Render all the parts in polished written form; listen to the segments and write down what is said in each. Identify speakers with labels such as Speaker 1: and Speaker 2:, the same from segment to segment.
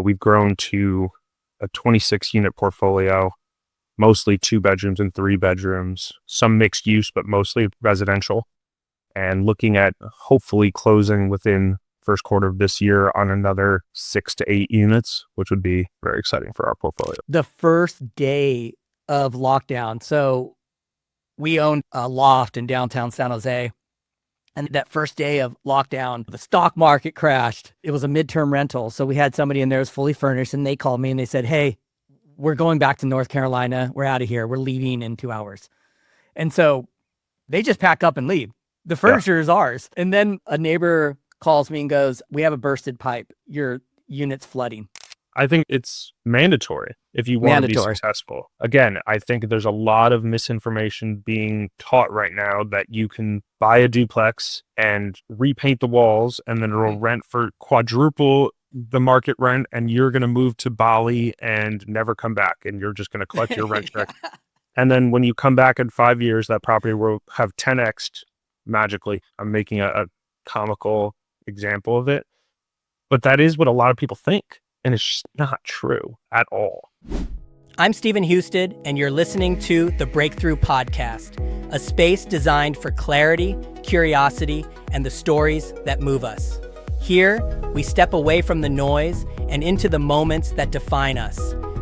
Speaker 1: We've grown to a 26 unit portfolio, mostly 2 bedrooms and 3 bedrooms, some mixed use, but mostly residential, and looking at hopefully closing within first quarter of this year on another 6 to 8 units, which would be very exciting for our portfolio.
Speaker 2: The first day of lockdown. So we owned a loft in downtown San Jose. And that first day of lockdown, the stock market crashed. It was a midterm rental. So we had somebody in there who was fully furnished, and they called me and they said, hey, we're going back to North Carolina. We're out of here. We're leaving in 2 hours. And so they just pack up and leave. The furniture is ours. And then a neighbor calls me and goes, we have a bursted pipe. Your unit's flooding.
Speaker 1: I think it's mandatory if you want to be successful. Again, I think there's a lot of misinformation being taught right now that you can buy a duplex and repaint the walls and then it'll rent for quadruple the market rent, and you're going to move to Bali and never come back, and you're just going to collect your rent check. And then when you come back in 5 years, that property will have 10x'd magically. I'm making a comical example of it, but that is what a lot of people think. And it's just not true at all.
Speaker 2: I'm Stephen Husted, and you're listening to the Breakthrough Podcast, a space designed for clarity, curiosity, and the stories that move us. Here, we step away from the noise and into the moments that define us,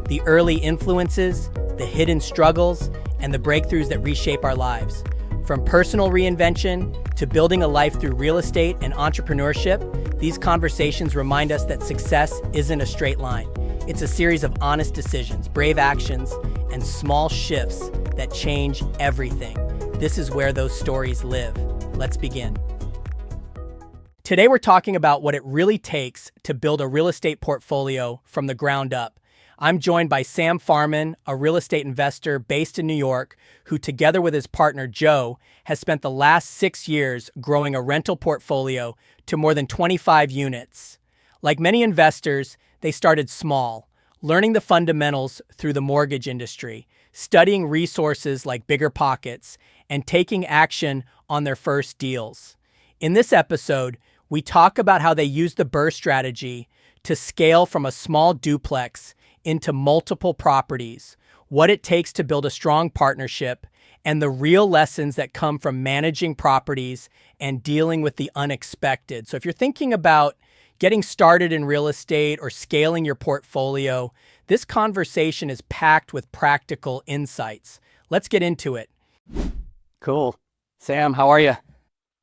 Speaker 2: the early influences, the hidden struggles, and the breakthroughs that reshape our lives. From personal reinvention to building a life through real estate and entrepreneurship, these conversations remind us that success isn't a straight line. It's a series of honest decisions, brave actions, and small shifts that change everything. This is where those stories live. Let's begin. Today, we're talking about what it really takes to build a real estate portfolio from the ground up. I'm joined by Sam Farman, a real estate investor based in New York, who together with his partner, Joe, has spent the last 6 years growing a rental portfolio to more than 25 units. Like many investors, they started small, learning the fundamentals through the mortgage industry, studying resources like BiggerPockets, and taking action on their first deals. In this episode, we talk about how they use the BRRRR strategy to scale from a small duplex into multiple properties, what it takes to build a strong partnership, and the real lessons that come from managing properties and dealing with the unexpected. So if you're thinking about getting started in real estate or scaling your portfolio, this conversation is packed with practical insights. Let's get into it. Cool. Sam, how are you?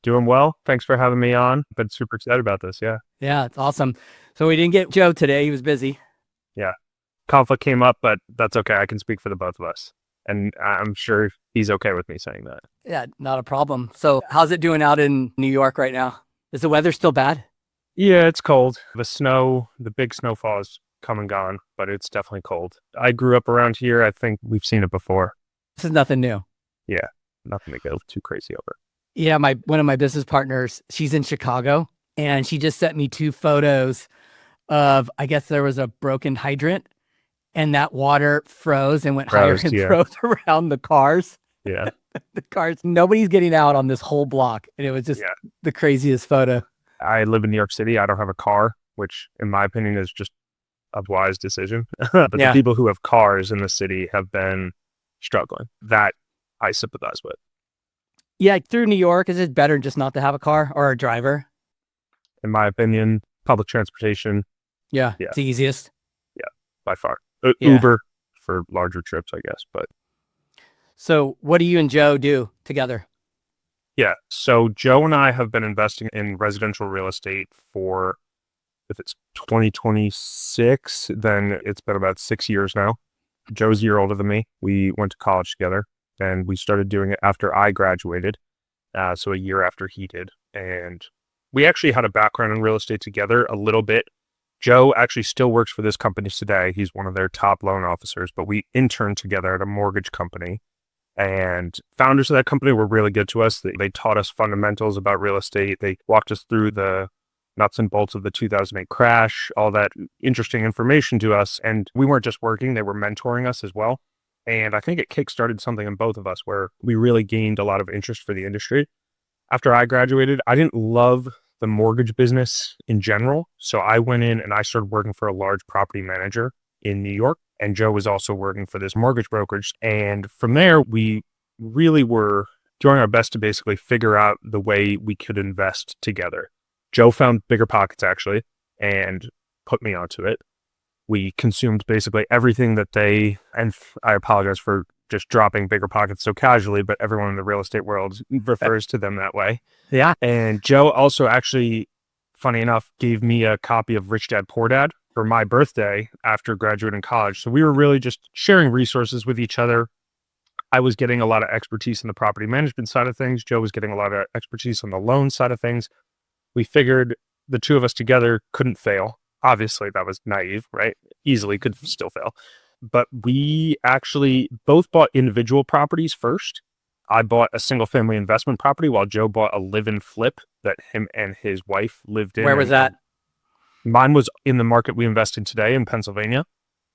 Speaker 1: Doing well. Thanks for having me on. Been super excited about this.
Speaker 2: Yeah, it's awesome. So we didn't get Joe today. He was busy.
Speaker 1: Yeah. Conflict came up, but that's okay. I can speak for the both of us. And I'm sure he's okay with me saying that.
Speaker 2: Yeah, not a problem. So how's it doing out in New York right now? Is the weather still bad?
Speaker 1: Yeah, it's cold. The big snowfall is come and gone, but it's definitely cold. I grew up around here. I think we've seen it before.
Speaker 2: This is nothing new.
Speaker 1: Yeah, nothing to go too crazy over.
Speaker 2: Yeah, one of my business partners, she's in Chicago, and she just sent me 2 photos of, I guess there was a broken hydrant, and that water froze and went higher and froze around the cars.
Speaker 1: Yeah.
Speaker 2: The cars, nobody's getting out on this whole block. And it was just the craziest photo.
Speaker 1: I live in New York City. I don't have a car, which in my opinion is just a wise decision. But the people who have cars in the city have been struggling. That I sympathize with.
Speaker 2: Yeah, through New York, is it better just not to have a car or a driver?
Speaker 1: In my opinion, public transportation.
Speaker 2: Yeah. It's the easiest.
Speaker 1: Yeah, by far. Uber for larger trips, I guess. But
Speaker 2: so what do you and Joe do together?
Speaker 1: Yeah. So Joe and I have been investing in residential real estate for, if it's 2026, then it's been about 6 years now. Joe's a year older than me. We went to college together, and we started doing it after I graduated. So a year after he did. And we actually had a background in real estate together a little bit. Joe actually still works for this company today. He's one of their top loan officers, but we interned together at a mortgage company. And founders of that company were really good to us. They taught us fundamentals about real estate. They walked us through the nuts and bolts of the 2008 crash, all that interesting information to us. And we weren't just working, they were mentoring us as well. And I think it kickstarted something in both of us where we really gained a lot of interest for the industry. After I graduated, I didn't love the mortgage business in general. So I went in and I started working for a large property manager in New York. And Joe was also working for this mortgage brokerage. And from there, we really were doing our best to basically figure out the way we could invest together. Joe found BRRRR actually and put me onto it. We consumed basically everything that and I apologize for just dropping BRRRR so casually, but everyone in the real estate world refers to them that way.
Speaker 2: Yeah.
Speaker 1: And Joe also actually, funny enough, gave me a copy of Rich Dad Poor Dad for my birthday after graduating college. So we were really just sharing resources with each other. I was getting a lot of expertise in the property management side of things. Joe was getting a lot of expertise on the loan side of things. We figured the two of us together couldn't fail. Obviously, that was naive, right? Easily could still fail. But we actually both bought individual properties first. I bought a single family investment property while Joe bought a live-in flip that him and his wife lived in.
Speaker 2: Where was that?
Speaker 1: Mine was in the market we invest in today in Pennsylvania.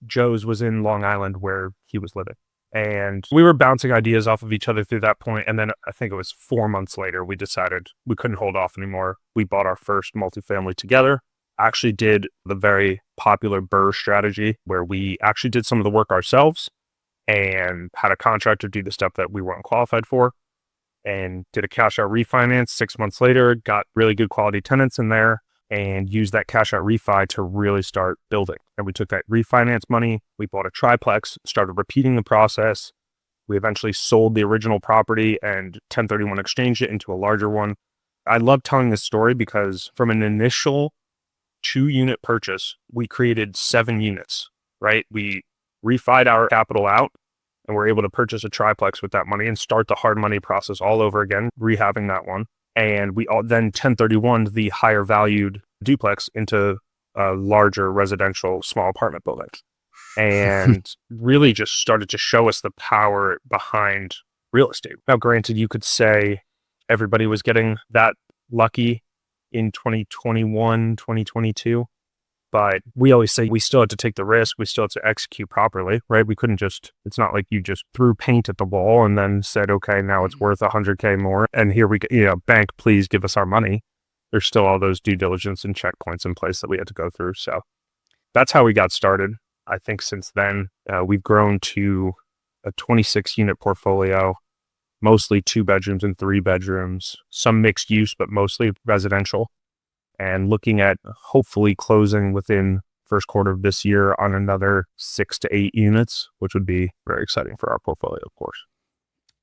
Speaker 1: Joe's was in Long Island where he was living. And we were bouncing ideas off of each other through that point. And then I think it was 4 months later, we decided we couldn't hold off anymore. We bought our first multifamily together. Actually did the very popular BRRRR strategy where we actually did some of the work ourselves and had a contractor do the stuff that we weren't qualified for, and did a cash out refinance 6 months later, got really good quality tenants in there, and used that cash out refi to really start building. And we took that refinance money, we bought a triplex, started repeating the process. We eventually sold the original property and 1031 exchanged it into a larger one. I love telling this story because from an initial 2-unit purchase, we created 7 units, right? We refied our capital out and we're able to purchase a triplex with that money and start the hard money process all over again, rehabbing that one. And we all then 1031 the higher valued duplex into a larger residential small apartment building, and really just started to show us the power behind real estate. Now, granted, you could say everybody was getting that lucky in 2021, 2022, but we always say we still had to take the risk. We still had to execute properly, right? We couldn't it's not like you just threw paint at the wall and then said, okay, now it's worth $100K more. And here we go, bank, please give us our money. There's still all those due diligence and checkpoints in place that we had to go through. So that's how we got started. I think since then, we've grown to a 26-unit portfolio, mostly 2 bedrooms and 3 bedrooms, some mixed use, but mostly residential. And looking at hopefully closing within first quarter of this year on another 6 to 8 units, which would be very exciting for our portfolio, of course.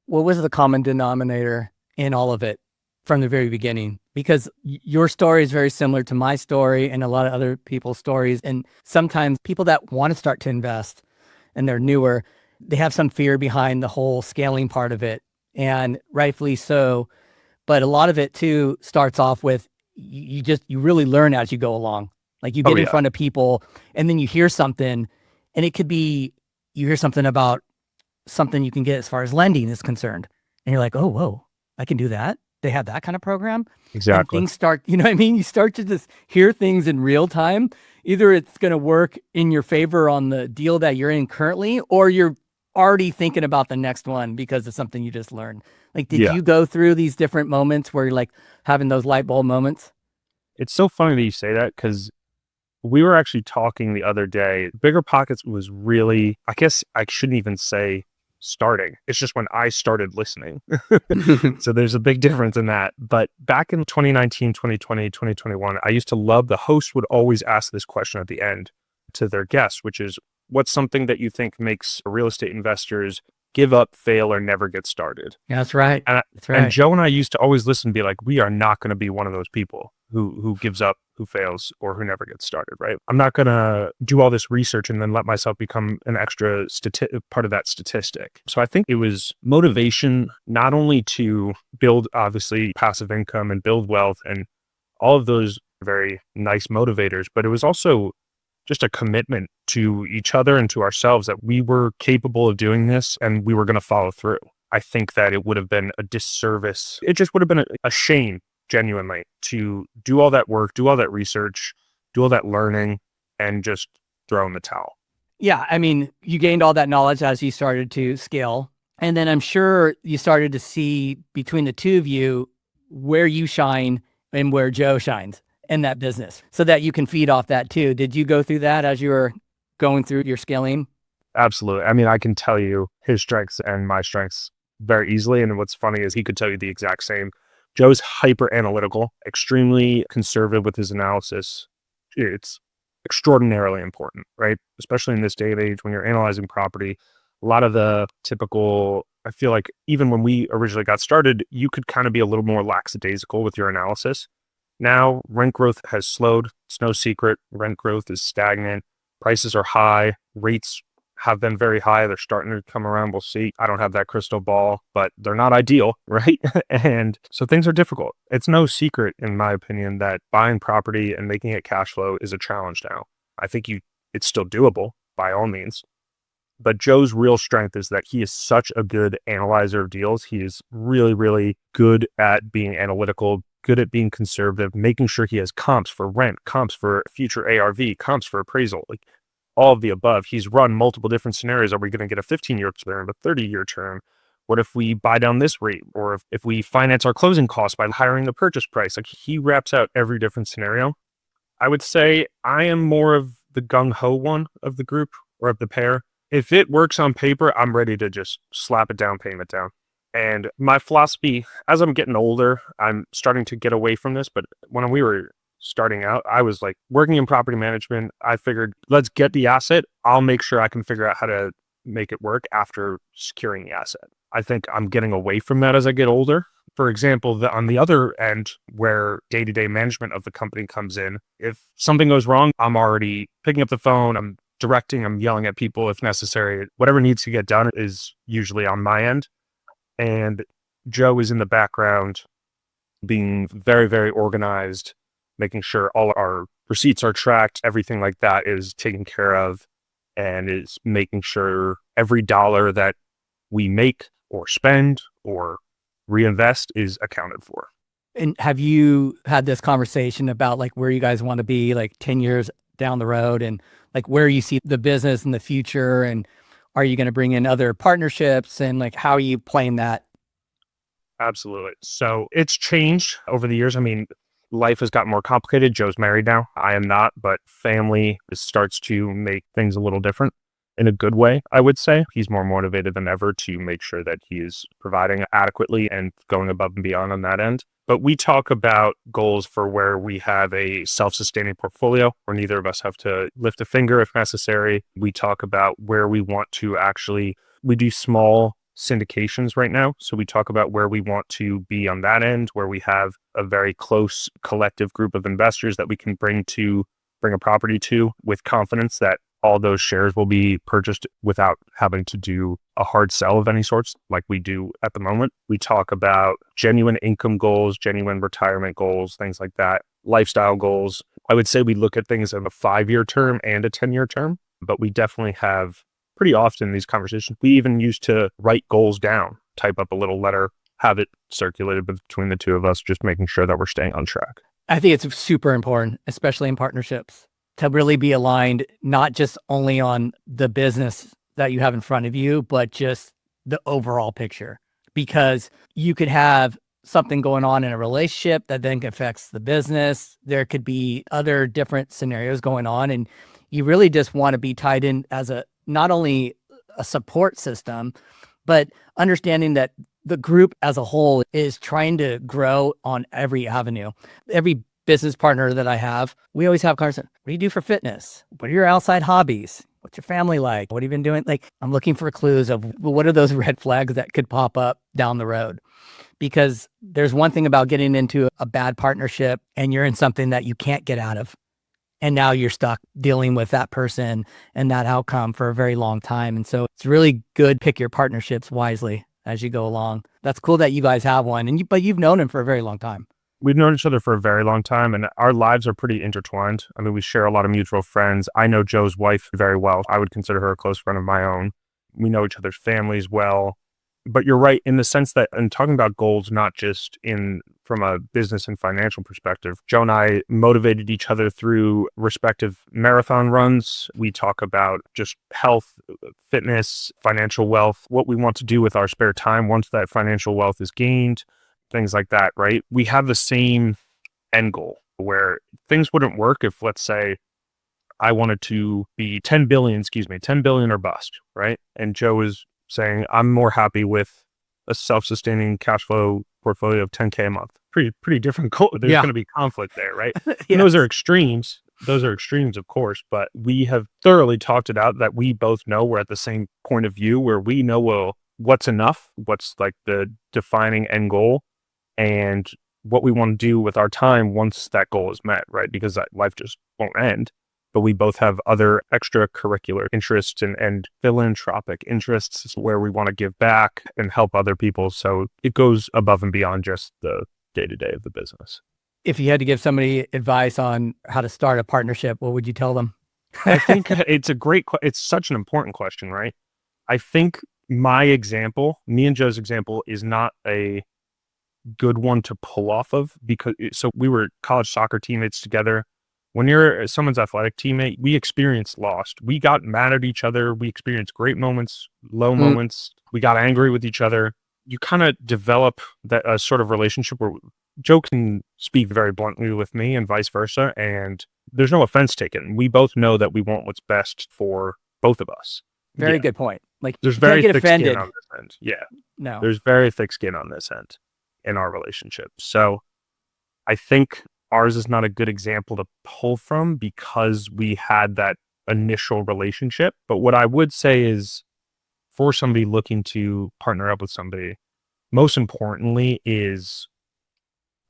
Speaker 2: What was the common denominator in all of it from the very beginning? Because your story is very similar to my story and a lot of other people's stories. And sometimes people that want to start to invest and they're newer, they have some fear behind the whole scaling part of it, and rightfully so. But a lot of it too starts off with you really learn as you go along. Like you get in front of people and then you hear something, and it could be, you hear something about something you can get as far as lending is concerned. And you're like, oh, whoa, I can do that. They have that kind of program.
Speaker 1: Exactly.
Speaker 2: And things start, you know what I mean? You start to just hear things in real time. Either it's going to work in your favor on the deal that you're in currently, or you're already thinking about the next one because of something you just learned. Like, did you go through these different moments where you're like having those light bulb moments?
Speaker 1: It's so funny that you say that, because we were actually talking the other day. BRRRR was really, I guess I shouldn't even say starting. It's just when I started listening. So there's a big difference in that. But back in 2019, 2020, 2021, I used to love, the host would always ask this question at the end to their guests, which is, what's something that you think makes real estate investors give up, fail, or never get started?
Speaker 2: Yeah, that's right.
Speaker 1: That's right. And Joe and I used to always listen and be like, we are not going to be one of those people who gives up, who fails, or who never gets started, right? I'm not going to do all this research and then let myself become an extra part of that statistic. So I think it was motivation, not only to build, obviously, passive income and build wealth and all of those very nice motivators, but it was also just a commitment to each other and to ourselves that we were capable of doing this and we were going to follow through. I think that it would have been a disservice. It just would have been a shame, genuinely, to do all that work, do all that research, do all that learning, and just throw in the towel.
Speaker 2: Yeah, I mean, you gained all that knowledge as you started to scale. And then I'm sure you started to see between the two of you where you shine and where Joe shines in that business so that you can feed off that too. Did you go through that as you were going through your scaling?
Speaker 1: Absolutely. I mean, I can tell you his strengths and my strengths very easily. And what's funny is he could tell you the exact same. Joe's hyper analytical, extremely conservative with his analysis. It's extraordinarily important, right? Especially in this day and age when you're analyzing property. A lot of the typical, I feel like even when we originally got started, you could kind of be a little more lackadaisical with your analysis. Now, rent growth has slowed. It's no secret. Rent growth is stagnant. Prices are high. Rates have been very high. They're starting to come around. We'll see. I don't have that crystal ball, but they're not ideal, right? And so things are difficult. It's no secret, in my opinion, that buying property and making it cash flow is a challenge now. I think it's still doable by all means. But Joe's real strength is that he is such a good analyzer of deals. He is really, really good at being analytical, good at being conservative, making sure he has comps for rent, comps for future ARV, comps for appraisal, like all of the above. He's run multiple different scenarios. Are we going to get a 15-year term, a 30-year term? What if we buy down this rate? Or if we finance our closing costs by hiring the purchase price? Like he wraps out every different scenario. I would say I am more of the gung-ho one of the group or of the pair. If it works on paper, I'm ready to just slap a down payment down. And my philosophy, as I'm getting older, I'm starting to get away from this. But when we were starting out, I was like working in property management. I figured, let's get the asset. I'll make sure I can figure out how to make it work after securing the asset. I think I'm getting away from that as I get older. For example, on the other end, where day-to-day management of the company comes in, if something goes wrong, I'm already picking up the phone. I'm directing, I'm yelling at people if necessary. Whatever needs to get done is usually on my end. And Joe is in the background being very, very organized, making sure all our receipts are tracked, everything like that is taken care of, and is making sure every dollar that we make or spend or reinvest is accounted for.
Speaker 2: And have you had this conversation about like where you guys want to be like 10 years down the road and like where you see the business in the future? And are you going to bring in other partnerships and like how are you playing that?
Speaker 1: Absolutely. So it's changed over the years. I mean, life has gotten more complicated. Joe's married now. I am not, but family starts to make things a little different in a good way, I would say. He's more motivated than ever to make sure that he is providing adequately and going above and beyond on that end. But we talk about goals for where we have a self-sustaining portfolio where neither of us have to lift a finger if necessary. We talk about where we want to we do small syndications right now. So we talk about where we want to be on that end, where we have a very close collective group of investors that we can bring a property to with confidence that all those shares will be purchased without having to do a hard sell of any sorts like we do at the moment. We talk about genuine income goals, genuine retirement goals, things like that, lifestyle goals. I would say we look at things in a 5-year term and a 10-year term, but we definitely have pretty often these conversations. We even used to write goals down, type up a little letter, have it circulated between the two of us, just making sure that we're staying on track.
Speaker 2: I think it's super important, especially in partnerships, to really be aligned, not just only on the business that you have in front of you, but just the overall picture. Because you could have something going on in a relationship that then affects the business. There could be other different scenarios going on. And you really just want to be tied in as not only a support system, but understanding that the group as a whole is trying to grow on every avenue. Every business partner that I have, we always have conversations. What do you do for fitness? What are your outside hobbies? What's your family like? What have you been doing? Like, I'm looking for clues of what are those red flags that could pop up down the road? Because there's one thing about getting into a bad partnership and you're in something that you can't get out of. And now you're stuck dealing with that person and that outcome for a very long time. And so it's really good to pick your partnerships wisely as you go along. That's cool that you guys have one, but you've known him for a very long time.
Speaker 1: We've known each other for a very long time, and our lives are pretty intertwined. I mean, we share a lot of mutual friends. I know Joe's wife very well. I would consider her a close friend of my own. We know each other's families well. But you're right in the sense that, in talking about goals, not just from a business and financial perspective, Joe and I motivated each other through respective marathon runs. We talk about just health, fitness, financial wealth, what we want to do with our spare time once that financial wealth is gained, things like that, right? We have the same end goal where things wouldn't work if, let's say, I wanted to be 10 billion or bust, right? And Joe is saying, I'm more happy with a self-sustaining cash flow portfolio of 10K a month. Pretty different goal. There's going to be conflict there, right? And those are extremes. Those are extremes, of course, but we have thoroughly talked it out that we both know we're at the same point of view where we know, well, what's enough, what's like the defining end goal, and what we want to do with our time once that goal is met, right? Because that life just won't end. But we both have other extracurricular interests and philanthropic interests where we want to give back and help other people. So it goes above and beyond just the day-to-day of the business.
Speaker 2: If you had to give somebody advice on how to start a partnership, what would you tell them?
Speaker 1: I think it's such an important question, right? I think my example, me and Joe's example, is not a good one to pull off of so we were college soccer teammates together. When you're someone's athletic teammate, we experienced loss. We got mad at each other. We experienced great moments, low moments. We got angry with each other. You kind of develop that sort of relationship where Joe can speak very bluntly with me and vice versa. And there's no offense taken. We both know that we want what's best for both of us.
Speaker 2: Very good point. Like,
Speaker 1: there's very thick
Speaker 2: offended.
Speaker 1: Skin on this end. Yeah.
Speaker 2: No.
Speaker 1: There's very thick skin on this end in our relationship. So I think ours is not a good example to pull from because we had that initial relationship. But what I would say is for somebody looking to partner up with somebody, most importantly is,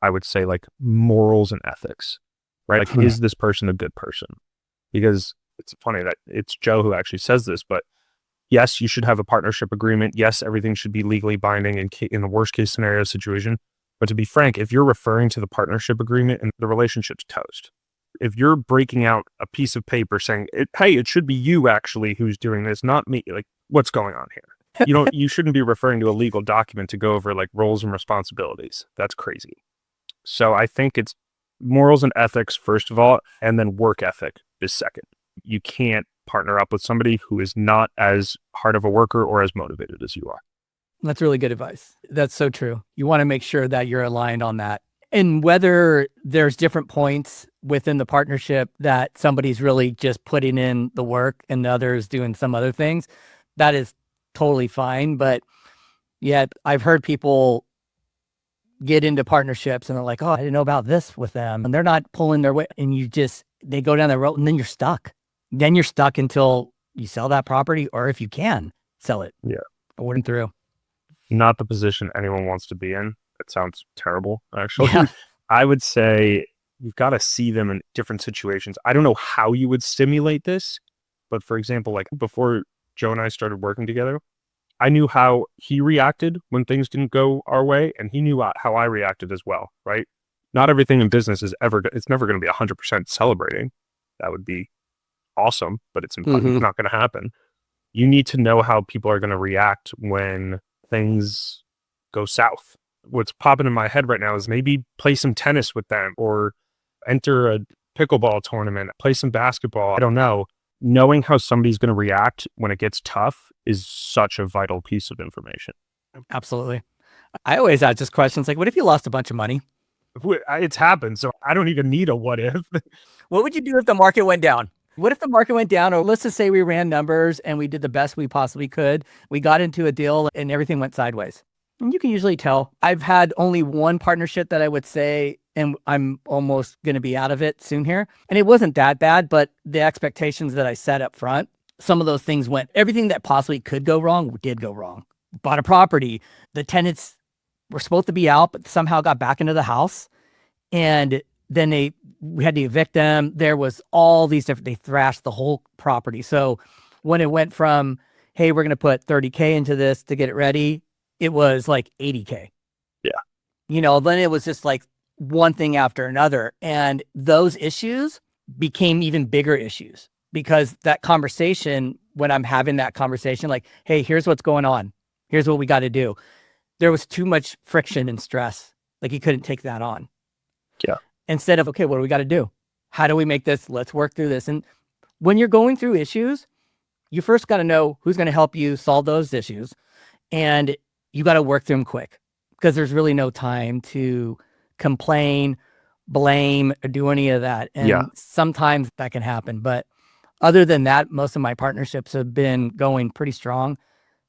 Speaker 1: I would say, like morals and ethics, right? Like, is this person a good person? Because it's funny that it's Joe who actually says this, but yes, you should have a partnership agreement. Yes, everything should be legally binding in the worst case scenario situation. But to be frank, if you're referring to the partnership agreement and the relationship's toast, if you're breaking out a piece of paper saying, hey, it should be you actually who's doing this, not me, like, what's going on here? You shouldn't be referring to a legal document to go over like roles and responsibilities. That's crazy. So I think it's morals and ethics, first of all, and then work ethic is second. You can't partner up with somebody who is not as hard of a worker or as motivated as you are.
Speaker 2: That's really good advice. That's so true. You want to make sure that you're aligned on that. And whether there's different points within the partnership that somebody's really just putting in the work and the other's doing some other things, that is totally fine. But yet I've heard people get into partnerships and they're like, oh, I didn't know about this with them. And they're not pulling their weight. And they go down that road and then you're stuck. Then you're stuck until you sell that property, or if you can sell it.
Speaker 1: Yeah.
Speaker 2: Or through.
Speaker 1: Not the position anyone wants to be in. It sounds terrible, actually. Yeah. I would say you've got to see them in different situations. I don't know how you would stimulate this, but for example, like before Joe and I started working together, I knew how he reacted when things didn't go our way, and he knew how I reacted as well, right? Not everything in business it's never going to be 100% celebrating. That would be awesome, but it's not going to happen. You need to know how people are going to react when things go south. What's popping in my head right now is maybe play some tennis with them or enter a pickleball tournament, play some basketball. I don't know. Knowing how somebody's going to react when it gets tough is such a vital piece of information.
Speaker 2: Absolutely. I always ask just questions like, what if you lost a bunch of money?
Speaker 1: It's happened, so I don't even need a what if.
Speaker 2: What would you do if the market went down? What if the market went down, or let's just say we ran numbers and we did the best we possibly could. We got into a deal and everything went sideways. And you can usually tell. I've had only one partnership that I would say, and I'm almost going to be out of it soon here. And it wasn't that bad, but the expectations that I set up front, some of those things everything that possibly could go wrong did go wrong. Bought a property. The tenants were supposed to be out, but somehow got back into the house. And then we had to evict them. There was all these they thrashed the whole property. So when it went from, hey, we're going to put 30K into this to get it ready, it was like 80K.
Speaker 1: Yeah.
Speaker 2: Then it was just like one thing after another. And those issues became even bigger issues because that conversation, when I'm having that conversation, like, hey, here's what's going on. Here's what we got to do. There was too much friction and stress. Like you couldn't take that on.
Speaker 1: Yeah.
Speaker 2: Instead of, okay, what do we got to do? How do we make this? Let's work through this. And when you're going through issues, you first got to know who's going to help you solve those issues. And you got to work through them quick because there's really no time to complain, blame or do any of that. And
Speaker 1: Yeah.
Speaker 2: sometimes that can happen. But other than that, most of my partnerships have been going pretty strong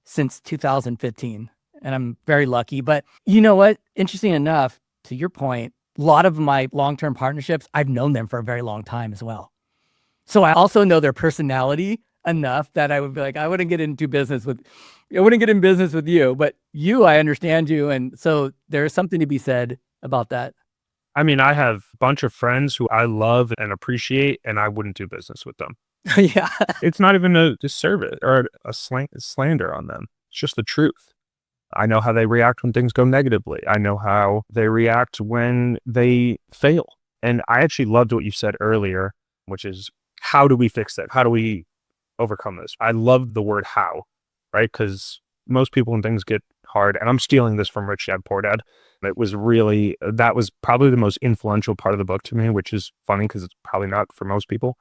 Speaker 2: since 2015. And I'm very lucky. But you know what? Interesting enough, to your point, a lot of my long-term partnerships, I've known them for a very long time as well. So I also know their personality enough that I would be like, I wouldn't get in business with you, but you, I understand you. And so there's something to be said about that.
Speaker 1: I mean, I have a bunch of friends who I love and appreciate, and I wouldn't do business with them.
Speaker 2: Yeah.
Speaker 1: It's not even a disservice or a slander on them. It's just the truth. I know how they react when things go negatively. I know how they react when they fail. And I actually loved what you said earlier, which is, how do we fix that? How do we overcome this? I love the word how, right? Because most people, when things get hard, and I'm stealing this from Rich Dad Poor Dad, that was probably the most influential part of the book to me, which is funny because it's probably not for most people.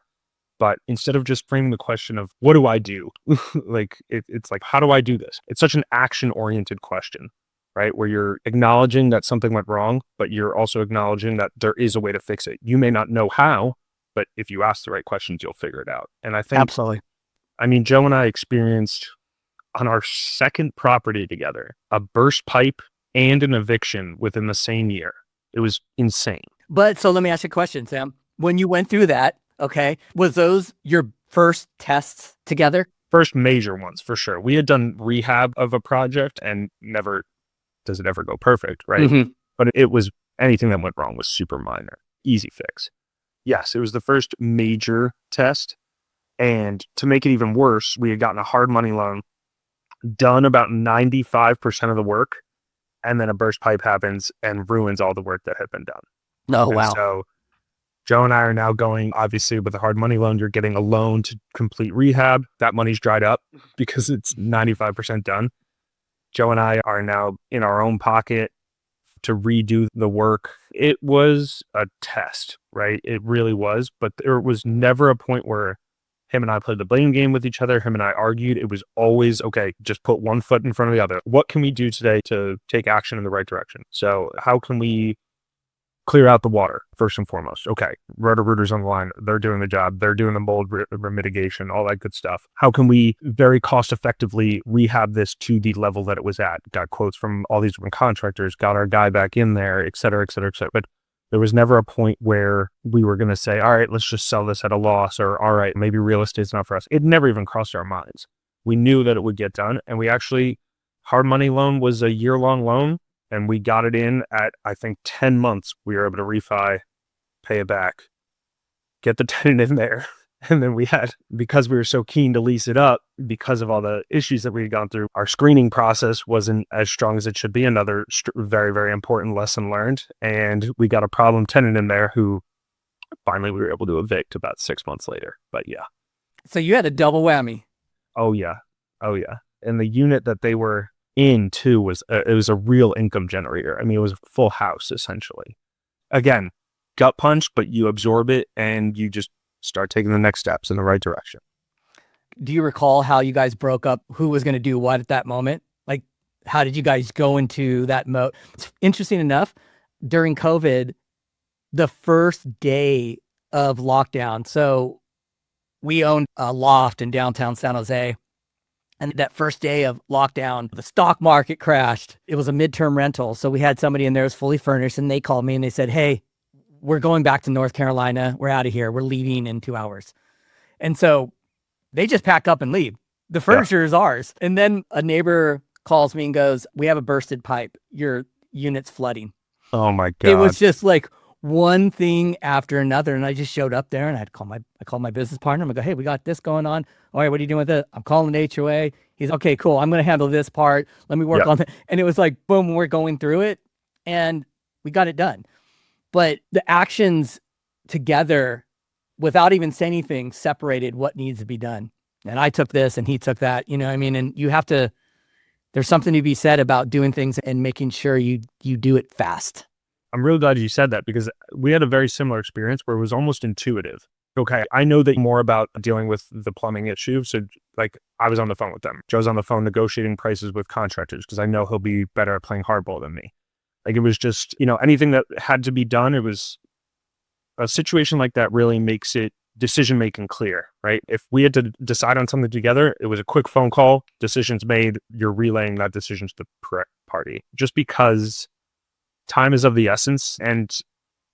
Speaker 1: But instead of just framing the question of what do I do? It's like, how do I do this? It's such an action-oriented question, right? Where you're acknowledging that something went wrong, but you're also acknowledging that there is a way to fix it. You may not know how, but if you ask the right questions, you'll figure it out. And I think,
Speaker 2: Absolutely.
Speaker 1: I mean, Joe and I experienced on our second property together, a burst pipe and an eviction within the same year. It was insane.
Speaker 2: But so let me ask you a question, Sam. When you went through that, okay, was those your first tests together?
Speaker 1: First major ones, for sure. We had done rehab of a project, and never does it ever go perfect, right?
Speaker 2: Mm-hmm.
Speaker 1: But it was, anything that went wrong was super minor, easy fix. Yes, it was the first major test. And to make it even worse, we had gotten a hard money loan, done about 95% of the work, and then a burst pipe happens and ruins all the work that had been done.
Speaker 2: Oh, wow.
Speaker 1: So Joe and I are now going, obviously, with a hard money loan, you're getting a loan to complete rehab. That money's dried up because it's 95% done. Joe and I are now in our own pocket to redo the work. It was a test, right? It really was. But there was never a point where him and I played the blame game with each other. Him and I argued. It was always, okay, just put one foot in front of the other. What can we do today to take action in the right direction? So how can we clear out the water, first and foremost? Okay, Roto-Rooters on the line. They're doing the job. They're doing the mold mitigation, all that good stuff. How can we very cost effectively rehab this to the level that it was at? Got quotes from all these different contractors, got our guy back in there, et cetera, et cetera, et cetera. But there was never a point where we were going to say, all right, let's just sell this at a loss, or all right, maybe real estate's not for us. It never even crossed our minds. We knew that it would get done. And we actually, hard money loan was a year-long loan. And we got it in at, I think, 10 months. We were able to refi, pay it back, get the tenant in there. And then we had, because we were so keen to lease it up, because of all the issues that we had gone through, our screening process wasn't as strong as it should be. Another very, very important lesson learned. And we got a problem tenant in there who finally we were able to evict about 6 months later. But yeah.
Speaker 2: So you had a double whammy.
Speaker 1: Oh, yeah. Oh, yeah. And the unit that they were in too was it was a real income generator. I mean, it was a full house essentially. Again, gut punch, but you absorb it and you just start taking the next steps in the right direction.
Speaker 2: Do you recall how you guys broke up? Who was going to do what at that moment? Like, how did you guys go into that mode? It's interesting enough, during COVID, the first day of lockdown. So we owned a loft in downtown San Jose. And that first day of lockdown, the stock market crashed. It was a midterm rental. So we had somebody in there who was fully furnished, and they called me and they said, hey, we're going back to North Carolina. We're out of here. We're leaving in 2 hours. And so they just pack up and leave. The furniture is ours. And then a neighbor calls me and goes, we have a bursted pipe. Your unit's flooding.
Speaker 1: Oh my God.
Speaker 2: It was just like one thing after another. And I just showed up there and I called my business partner. I'm like, hey, we got this going on. All right, what are you doing with it? I'm calling the HOA. He's okay, cool. I'm going to handle this part. Let me work on that. And it was like, boom, we're going through it and we got it done. But the actions together, without even saying anything, separated what needs to be done. And I took this and he took that, you know what I mean? And you have to, there's something to be said about doing things and making sure you do it fast.
Speaker 1: I'm really glad you said that because we had a very similar experience where it was almost intuitive. Okay, I know that more about dealing with the plumbing issue. So like I was on the phone with them. Joe's on the phone negotiating prices with contractors because I know he'll be better at playing hardball than me. Like it was just, anything that had to be done, it was a situation like that really makes it decision-making clear, right? If we had to decide on something together, it was a quick phone call, decisions made, you're relaying that decision to the correct party. Just because time is of the essence. And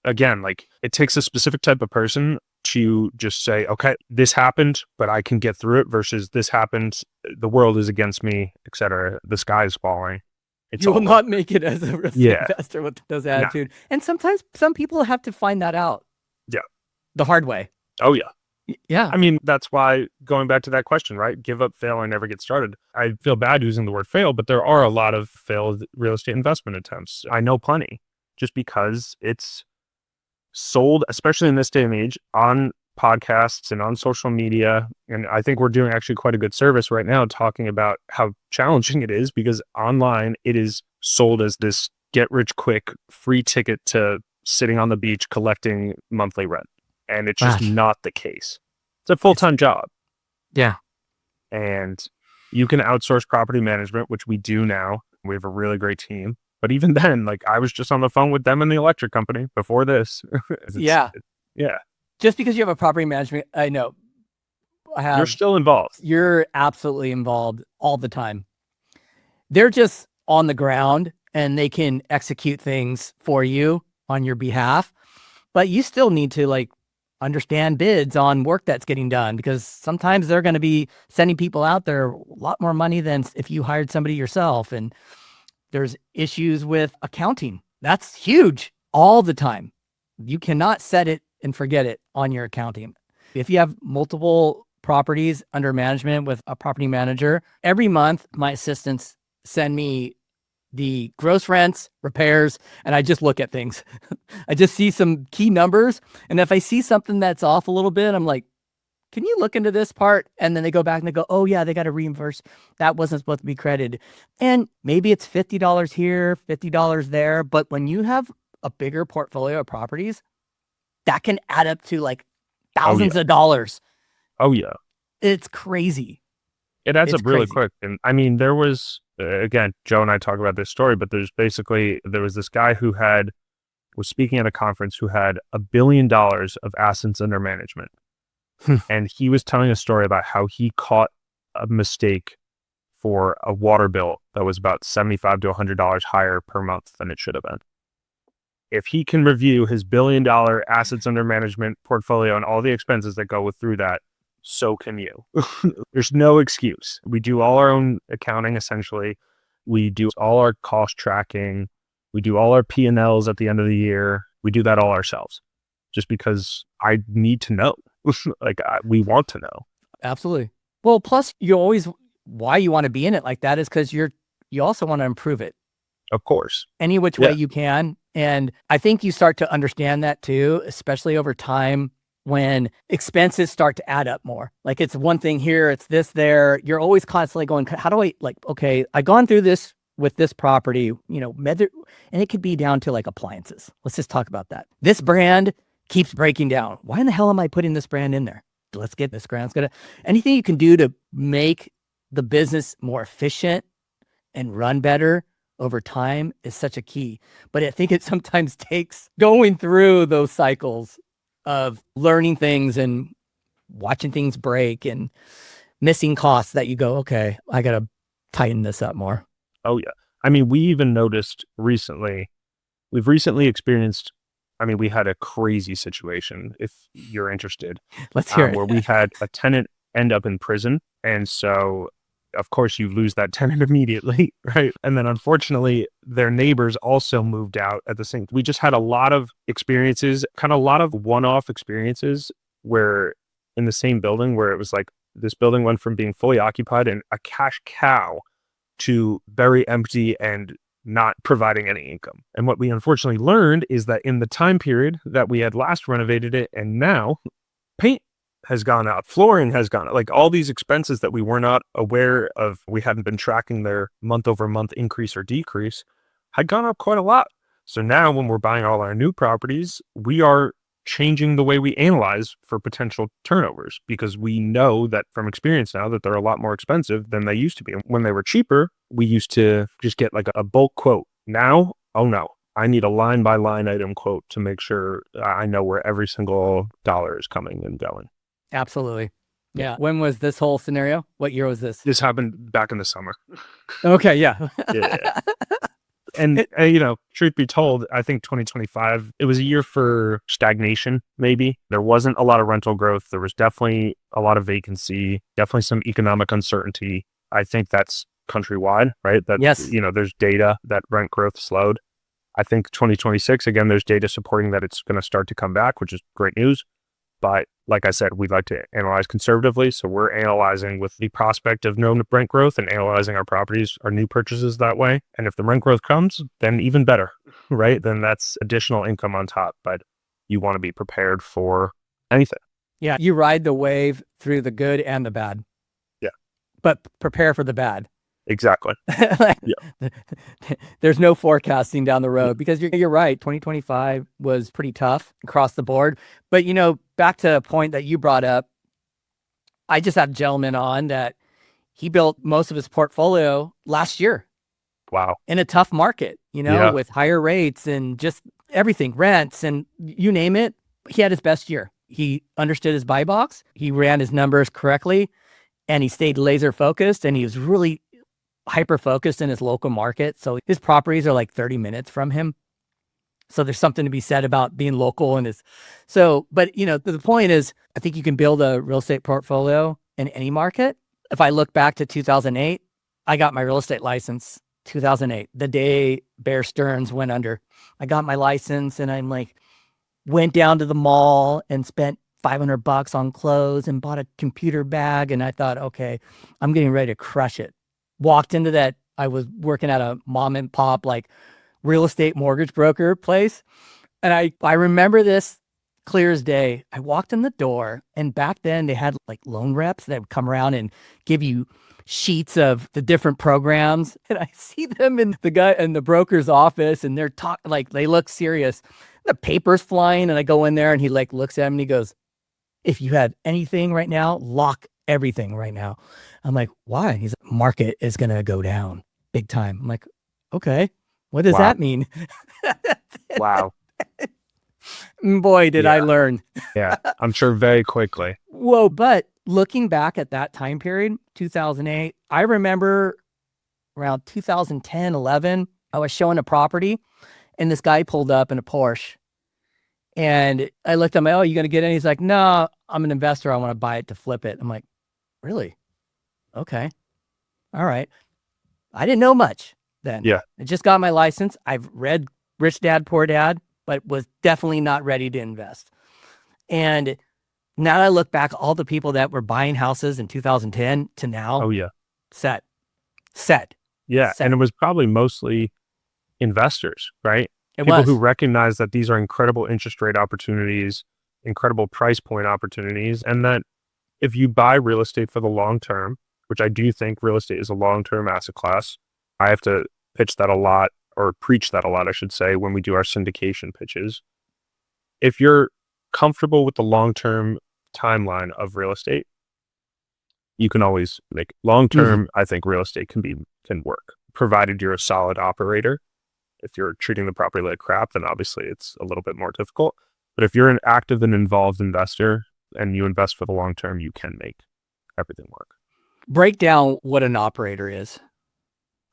Speaker 1: again, like it takes a specific type of person to just say, okay, this happened, but I can get through it versus this happened, the world is against me, etc. The sky is falling.
Speaker 2: You will not make it as a real estate investor with those attitude. No. And sometimes some people have to find that out.
Speaker 1: Yeah.
Speaker 2: The hard way.
Speaker 1: Oh, yeah.
Speaker 2: Yeah.
Speaker 1: I mean, that's why going back to that question, right? Give up, fail, or never get started. I feel bad using the word fail, but there are a lot of failed real estate investment attempts. I know plenty just because it's sold, especially in this day and age, on podcasts and on social media. And I think we're doing actually quite a good service right now talking about how challenging it is because online it is sold as this get rich quick free ticket to sitting on the beach collecting monthly rent. And it's just not the case. It's a full-time job.
Speaker 2: Yeah.
Speaker 1: And you can outsource property management, which we do now. We have a really great team. But even then, like I was just on the phone with them and the electric company before this.
Speaker 2: Yeah. Just because you have a property management, I know.
Speaker 1: You're still involved.
Speaker 2: You're absolutely involved all the time. They're just on the ground and they can execute things for you on your behalf. But you still need to like understand bids on work that's getting done because sometimes they're going to be sending people out there a lot more money than if you hired somebody yourself. And there's issues with accounting. That's huge all the time. You cannot set it and forget it on your accounting. If you have multiple properties under management with a property manager, every month my assistants send me the gross rents, repairs, and I just look at things. I just see some key numbers. And if I see something that's off a little bit, I'm like, can you look into this part? And then they go back and they go, oh yeah, they got to reimburse. That wasn't supposed to be credited. And maybe it's $50 here, $50 there. But when you have a bigger portfolio of properties, that can add up to like thousands of dollars.
Speaker 1: Oh yeah.
Speaker 2: It's crazy.
Speaker 1: It adds up really quick. And I mean, there was, again, Joe and I talk about this story, but there was this guy who was speaking at a conference who had $1 billion of assets under management. And he was telling a story about how he caught a mistake for a water bill that was about $75 to $100 higher per month than it should have been. If he can review his $1 billion assets under management portfolio and all the expenses that go through that, so can you. There's no excuse. We do all our own accounting, essentially. We do all our cost tracking. We do all our P&Ls at the end of the year. We do that all ourselves just because I need to know. We want to know.
Speaker 2: Absolutely. Well, plus why you want to be in it like that is because you also want to improve it.
Speaker 1: Of course.
Speaker 2: Any which way you can. And I think you start to understand that too, especially over time when expenses start to add up more. Like it's one thing here, it's this there. You're always constantly going, how do I okay, I've gone through this with this property, and it could be down to like appliances. Let's just talk about that. This brand keeps breaking down. Why in the hell am I putting this brand in there? Let's get this brand. Anything you can do to make the business more efficient and run better over time is such a key. But I think it sometimes takes going through those cycles of learning things and watching things break and missing costs that you go, okay, I got to tighten this up more.
Speaker 1: Oh yeah. I mean, we even noticed we've recently experienced, we had a crazy situation, if you're interested.
Speaker 2: Let's hear it.
Speaker 1: Where we had a tenant end up in prison. And so, of course, you lose that tenant immediately, right? And then, unfortunately, their neighbors also moved out at the same. We just had a lot of experiences, kind of a lot of one-off experiences where in the same building where it was like this building went from being fully occupied and a cash cow to very empty and not providing any income. And what we unfortunately learned is that in the time period that we had last renovated it and now, paint has gone up, flooring has gone up, like all these expenses that we were not aware of, we hadn't been tracking their month over month increase or decrease, had gone up quite a lot. So now when we're buying all our new properties, we are changing the way we analyze for potential turnovers because we know that from experience now that they're a lot more expensive than they used to be. When they were cheaper, we used to just get like a bulk quote. Now, oh no, I need a line by line item quote to make sure I know where every single dollar is coming and going.
Speaker 2: Absolutely. Yeah. When was this whole scenario? What year was this?
Speaker 1: This happened back in the summer.
Speaker 2: Okay. Yeah.
Speaker 1: Yeah. And, truth be told, I think 2025, it was a year for stagnation, maybe. There wasn't a lot of rental growth. There was definitely a lot of vacancy, definitely some economic uncertainty. I think that's countrywide, right? That,
Speaker 2: Yes.
Speaker 1: There's data that rent growth slowed. I think 2026, again, there's data supporting that it's going to start to come back, which is great news. But like I said, we'd like to analyze conservatively. So we're analyzing with the prospect of no rent growth and analyzing our properties, our new purchases that way. And if the rent growth comes, then even better, right? Then that's additional income on top. But you want to be prepared for anything.
Speaker 2: Yeah. You ride the wave through the good and the bad.
Speaker 1: Yeah.
Speaker 2: But prepare for the bad.
Speaker 1: Exactly.
Speaker 2: Yeah. There's no forecasting down the road because you're right. 2025 was pretty tough across the board. But, back to a point that you brought up, I just had a gentleman on that he built most of his portfolio last year.
Speaker 1: Wow.
Speaker 2: In a tough market, with higher rates and just everything, rents and you name it. He had his best year. He understood his buy box. He ran his numbers correctly and he stayed laser focused and he was really hyper-focused in his local market. So his properties are like 30 minutes from him. So there's something to be said about being local but the point is, I think you can build a real estate portfolio in any market. If I look back to 2008, I got my real estate license 2008, the day Bear Stearns went under. I got my license and I'm like, went down to the mall and spent $500 on clothes and bought a computer bag. And I thought, okay, I'm getting ready to crush it. Walked into that. I was working at a mom and pop, like real estate mortgage broker place. And I remember this clear as day. I walked in the door and back then they had like loan reps that would come around and give you sheets of the different programs. And I see them in the broker's office and they're talking like they look serious. The paper's flying and I go in there and he like looks at me and he goes, if you had anything right now, lock everything right now. I'm like, why? He's like, market is going to go down big time. I'm like, okay, what does that mean?
Speaker 1: Wow.
Speaker 2: Boy, did I learn.
Speaker 1: Yeah, I'm sure very quickly.
Speaker 2: Whoa, but looking back at that time period, 2008, I remember around 2010, 11, I was showing a property and this guy pulled up in a Porsche. And I looked at him, you going to get in? He's like, no, I'm an investor. I want to buy it to flip it. I'm like, really? Okay. All right. I didn't know much then.
Speaker 1: Yeah.
Speaker 2: I just got my license. I've read Rich Dad, Poor Dad, but was definitely not ready to invest. And now that I look back, all the people that were buying houses in 2010 to now.
Speaker 1: Oh, yeah.
Speaker 2: Set.
Speaker 1: Yeah.
Speaker 2: Set.
Speaker 1: And it was probably mostly investors, right? People who recognize that these are incredible interest rate opportunities, incredible price point opportunities, and that if you buy real estate for the long term, which I do think real estate is a long-term asset class, I have to pitch that a lot, or preach that a lot, I should say, when we do our syndication pitches. If you're comfortable with the long-term timeline of real estate, you can always make long-term. I think real estate can work, provided you're a solid operator. If you're treating the property like crap, then obviously it's a little bit more difficult. But if you're an active and involved investor and you invest for the long term, you can make everything work.
Speaker 2: Break down what an operator is.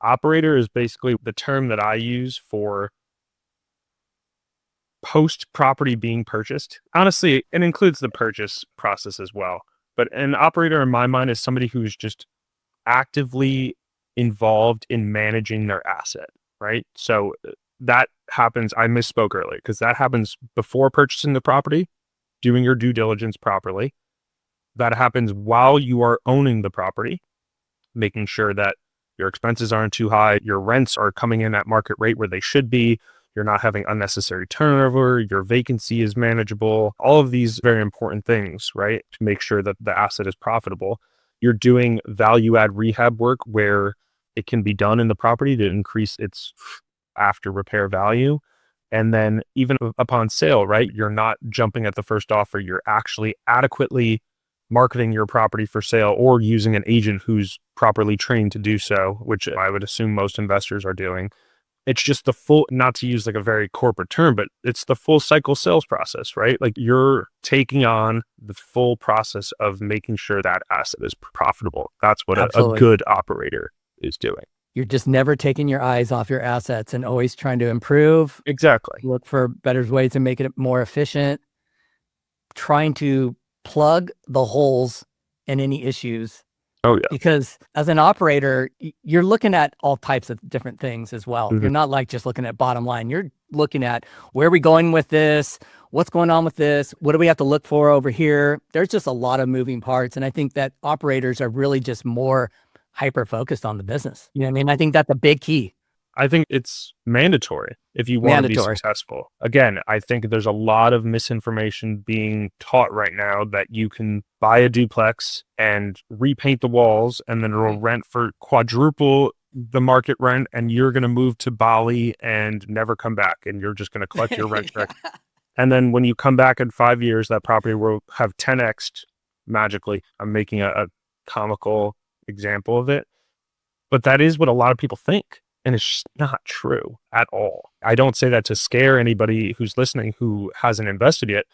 Speaker 1: Operator is basically the term that I use for post property being purchased. Honestly, it includes the purchase process as well. But an operator in my mind is somebody who's just actively involved in managing their asset, right? So that happens, I misspoke earlier, because that happens before purchasing the property, doing your due diligence properly. That happens while you are owning the property, making sure that your expenses aren't too high, your rents are coming in at market rate where they should be, you're not having unnecessary turnover, your vacancy is manageable, all of these very important things, right? To make sure that the asset is profitable. You're doing value add rehab work where it can be done in the property to increase its after repair value. And then even upon sale, right? You're not jumping at the first offer. You're actually adequately marketing your property for sale or using an agent who's properly trained to do so, which I would assume most investors are doing. It's just the full, not to use like a very corporate term, but it's the full cycle sales process, right? Like you're taking on the full process of making sure that asset is profitable. That's what a
Speaker 2: Absolutely.
Speaker 1: good operator is doing.
Speaker 2: You're just never taking your eyes off your assets and always trying to improve,
Speaker 1: Exactly.
Speaker 2: look for better ways to make it more efficient, trying to plug the holes and any issues.
Speaker 1: Oh yeah.
Speaker 2: Because as an operator, you're looking at all types of different things as well.
Speaker 1: Mhm.
Speaker 2: You're not like just looking at bottom line. You're looking at where are we going with this? What's going on with this? What do we have to look for over here? There's just a lot of moving parts. And I think that operators are really just more hyper focused on the business. You know what I mean? I think that's a big key.
Speaker 1: I think it's mandatory if you want to be
Speaker 2: Mandatory.
Speaker 1: successful. Again, I think there's a lot of misinformation being taught right now that you can buy a duplex and repaint the walls and then it'll rent for quadruple the market rent and you're going to move to Bali and never come back and you're just going to collect your rent check. And then when you come back in 5 years, that property will have 10x'd magically. I'm making a comical example of it, but that is what a lot of people think. And it's just not true at all. I don't say that to scare anybody who's listening who hasn't invested yet.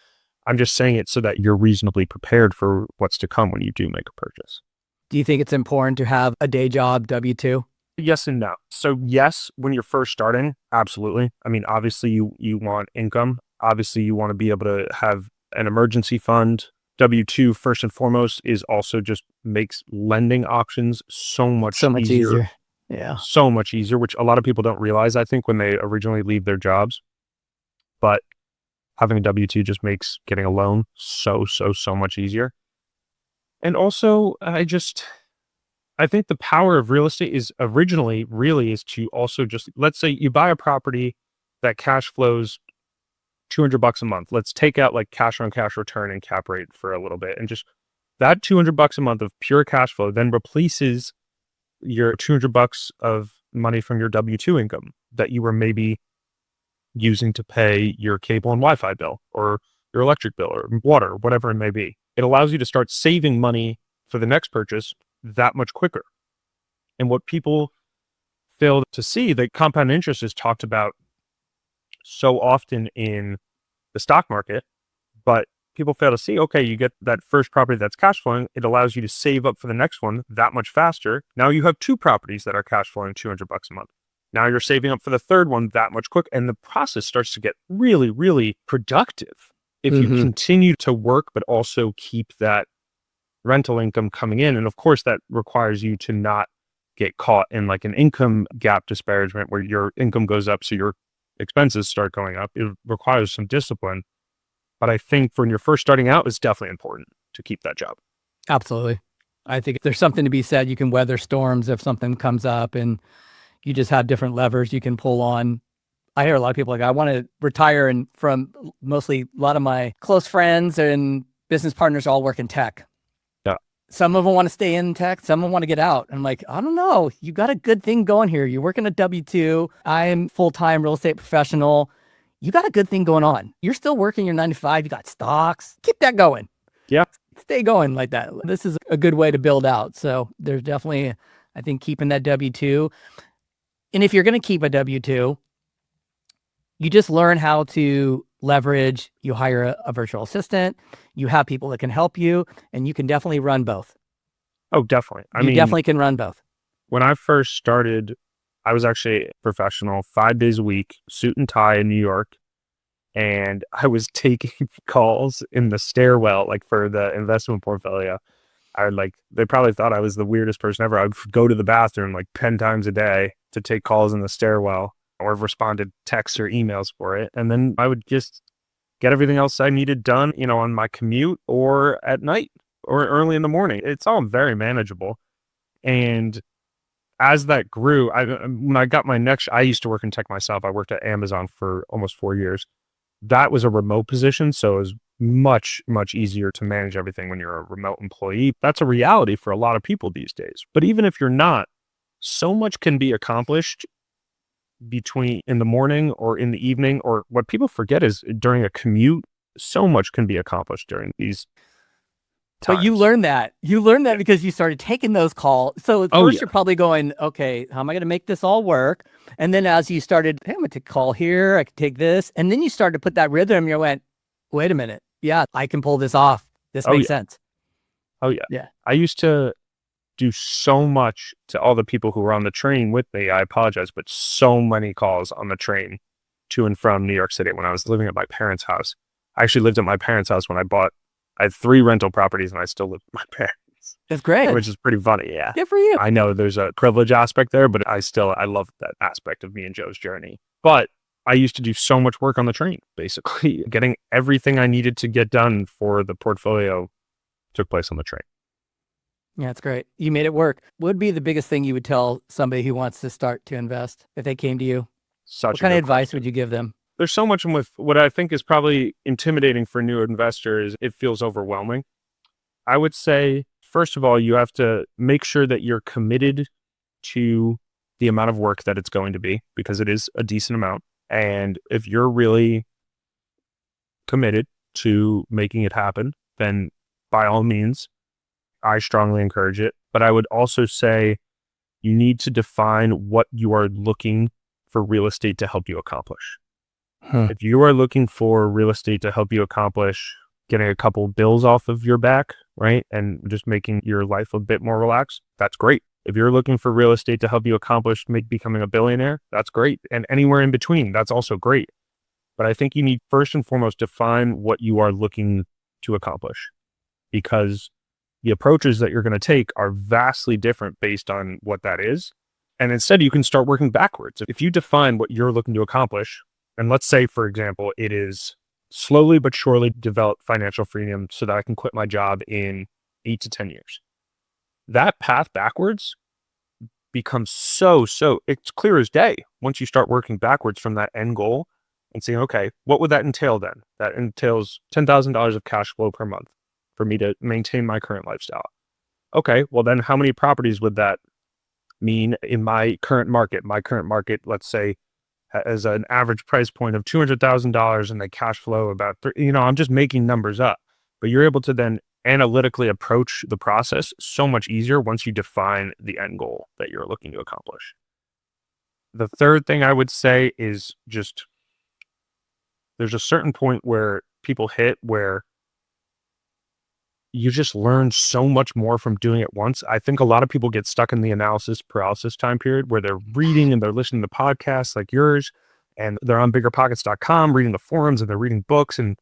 Speaker 1: I'm just saying it so that you're reasonably prepared for what's to come when you do make a purchase.
Speaker 2: Do you think it's important to have a day job, W-2?
Speaker 1: Yes and no. So yes, when you're first starting, absolutely. I mean, obviously you want income. Obviously you want to be able to have an emergency fund. W-2 first and foremost is also just makes lending options so much easier.
Speaker 2: Yeah.
Speaker 1: So much easier, which a lot of people don't realize, I think, when they originally leave their jobs. But having a W-2 just makes getting a loan so much easier. And also, I think the power of real estate is originally really is to also just, let's say you buy a property that cash flows $200 a month. Let's take out like cash on cash return and cap rate for a little bit. And just that $200 a month of pure cash flow then replaces your $200 of money from your W-2 income that you were maybe using to pay your cable and Wi-Fi bill or your electric bill or water, whatever it may be. It allows you to start saving money for the next purchase that much quicker. And what people fail to see, that compound interest is talked about so often in the stock market, but people fail to see, okay, you get that first property that's cash flowing. It allows you to save up for the next one that much faster. Now you have two properties that are cash flowing $200 a month. Now you're saving up for the third one that much quick. And the process starts to get really, really productive if you continue to work, but also keep that rental income coming in. And of course, that requires you to not get caught in like an income gap disparagement where your income goes up, so your expenses start going up. It requires some discipline. But I think when you're first starting out, it's definitely important to keep that job.
Speaker 2: Absolutely. I think there's something to be said. You can weather storms if something comes up and you just have different levers you can pull on. I hear a lot of people like, I want to retire, and from mostly a lot of my close friends and business partners all work in tech.
Speaker 1: Yeah.
Speaker 2: Some of them want to stay in tech. Some of them want to get out. I'm like, I don't know. You got a good thing going here. You're working a W-2. I'm full-time real estate professional. You got a good thing going on. You're still working your 9 to 5. You got stocks. Keep that going.
Speaker 1: Yeah.
Speaker 2: Stay going like that. This is a good way to build out. So there's definitely, I think, keeping that W-2. And if you're going to keep a W-2, you just learn how to leverage. You hire a virtual assistant. You have people that can help you, and you can definitely run both.
Speaker 1: Oh, definitely. I mean,
Speaker 2: definitely can run both.
Speaker 1: When I first started, I was actually a professional 5 days a week, suit and tie in New York. And I was taking calls in the stairwell, like for the investment portfolio. They probably thought I was the weirdest person ever. I would go to the bathroom like 10 times a day to take calls in the stairwell, or respond to texts or emails for it. And then I would just get everything else I needed done, on my commute or at night or early in the morning. It's all very manageable. And as that grew, when I got my next, I used to work in tech myself. I worked at Amazon for almost 4 years. That was a remote position, so it was much, much easier to manage everything when you're a remote employee. That's a reality for a lot of people these days. But even if you're not, so much can be accomplished between in the morning or in the evening, or what people forget is during a commute, so much can be accomplished during these.
Speaker 2: But you
Speaker 1: times.
Speaker 2: learned that. You learned that because you started taking those calls. So at
Speaker 1: Oh
Speaker 2: first
Speaker 1: yeah.
Speaker 2: you're probably going, okay, how am I going to make this all work? And then as you started, hey, I'm going to take a call here, I can take this. And then you started to put that rhythm. You went, wait a minute. Yeah, I can pull this off. This
Speaker 1: Oh
Speaker 2: makes
Speaker 1: yeah.
Speaker 2: sense.
Speaker 1: Oh yeah.
Speaker 2: Yeah.
Speaker 1: I used to do so much to all the people who were on the train with me. I apologize, but so many calls on the train to and from New York City when I was living at my parents' house. I actually lived at my parents' house when I had 3 rental properties and I still lived with my parents,
Speaker 2: That's great.
Speaker 1: which is pretty funny. Yeah.
Speaker 2: Good for you.
Speaker 1: I know there's a privilege aspect there, but I love that aspect of me and Joe's journey. But I used to do so much work on the train, basically getting everything I needed to get done for the portfolio took place on the train.
Speaker 2: Yeah, that's great. You made it work. What would be the biggest thing you would tell somebody who wants to start to invest if they came to you?
Speaker 1: Such
Speaker 2: What
Speaker 1: a
Speaker 2: kind of
Speaker 1: good
Speaker 2: advice
Speaker 1: question.
Speaker 2: would you give them?
Speaker 1: There's so much with what I think is probably intimidating for new investors. It feels overwhelming. I would say, first of all, you have to make sure that you're committed to the amount of work that it's going to be, because it is a decent amount. And if you're really committed to making it happen, then by all means, I strongly encourage it. But I would also say you need to define what you are looking for real estate to help you accomplish. If you are looking for real estate to help you accomplish getting a couple bills off of your back, right, and just making your life a bit more relaxed, that's great. If you're looking for real estate to help you accomplish becoming a billionaire, that's great. And anywhere in between, that's also great. But I think you need first and foremost define what you are looking to accomplish, because the approaches that you're going to take are vastly different based on what that is. And instead, you can start working backwards. If you define what you're looking to accomplish, and let's say, for example, it is slowly but surely develop financial freedom so that I can quit my job in 8 to 10 years. That path backwards becomes so, it's clear as day once you start working backwards from that end goal and saying, okay, what would that entail then? That entails $10,000 of cash flow per month for me to maintain my current lifestyle. Okay, well then how many properties would that mean in my current market? My current market, let's say, has an average price point of $200,000 and the cash flow about, I'm just making numbers up. But you're able to then analytically approach the process so much easier once you define the end goal that you're looking to accomplish. The third thing I would say is just there's a certain point where people hit where you just learn so much more from doing it once. I think a lot of people get stuck in the analysis paralysis time period where they're reading and they're listening to podcasts like yours, and they're on biggerpockets.com reading the forums and they're reading books, and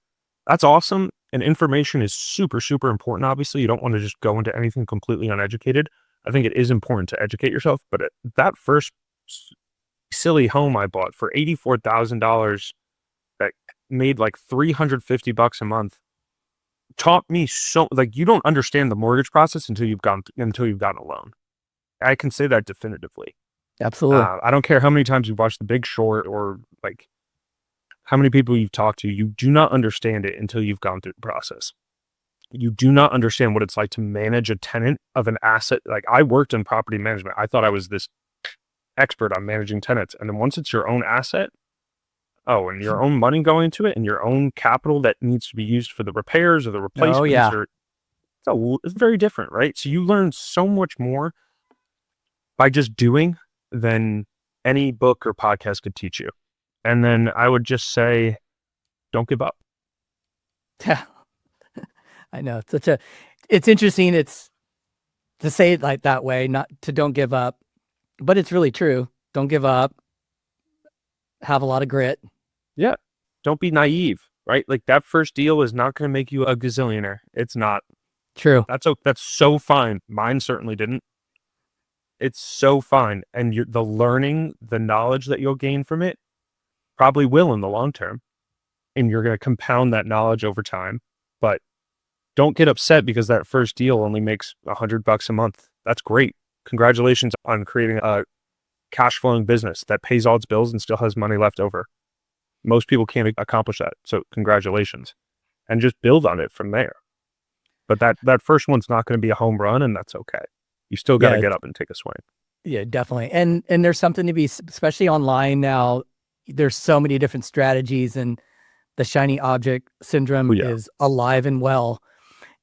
Speaker 1: that's awesome. And information is super, super important. Obviously, you don't want to just go into anything completely uneducated. I think it is important to educate yourself, but that first silly home I bought for $84,000 that made like $350 a month taught me so, like, you don't understand the mortgage process until you've gotten a loan. I can say that definitively.
Speaker 2: Absolutely.
Speaker 1: I don't care how many times you've watched The Big Short or like how many people you've talked to. You do not understand it until you've gone through the process. You do not understand what it's like to manage a tenant of an asset. Like, I worked in property management. I thought I was this expert on managing tenants. And then once it's your own asset, and your own money going into it and your own capital that needs to be used for the repairs or the replacements,
Speaker 2: Oh, yeah.
Speaker 1: it's very different, right? So you learn so much more by just doing than any book or podcast could teach you. And then I would just say, don't give up.
Speaker 2: Yeah. I know. It's interesting. It's to say it like that way, not to don't give up, but it's really true. Don't give up. Have a lot of grit.
Speaker 1: Yeah. Don't be naive, right? Like, that first deal is not going to make you a gazillionaire. It's not.
Speaker 2: True.
Speaker 1: That's so fine. Mine certainly didn't. It's so fine. And the learning, the knowledge that you'll gain from it probably will in the long term. And you're going to compound that knowledge over time. But don't get upset because that first deal only makes $100 a month. That's great. Congratulations on creating a cash flowing business that pays all its bills and still has money left over. Most people can't accomplish that. So congratulations. And just build on it from there. But that first one's not going to be a home run, and that's okay. You still got to get up and take a swing.
Speaker 2: Yeah, definitely. And there's something to be, especially online now, there's so many different strategies, and the shiny object syndrome is alive and well.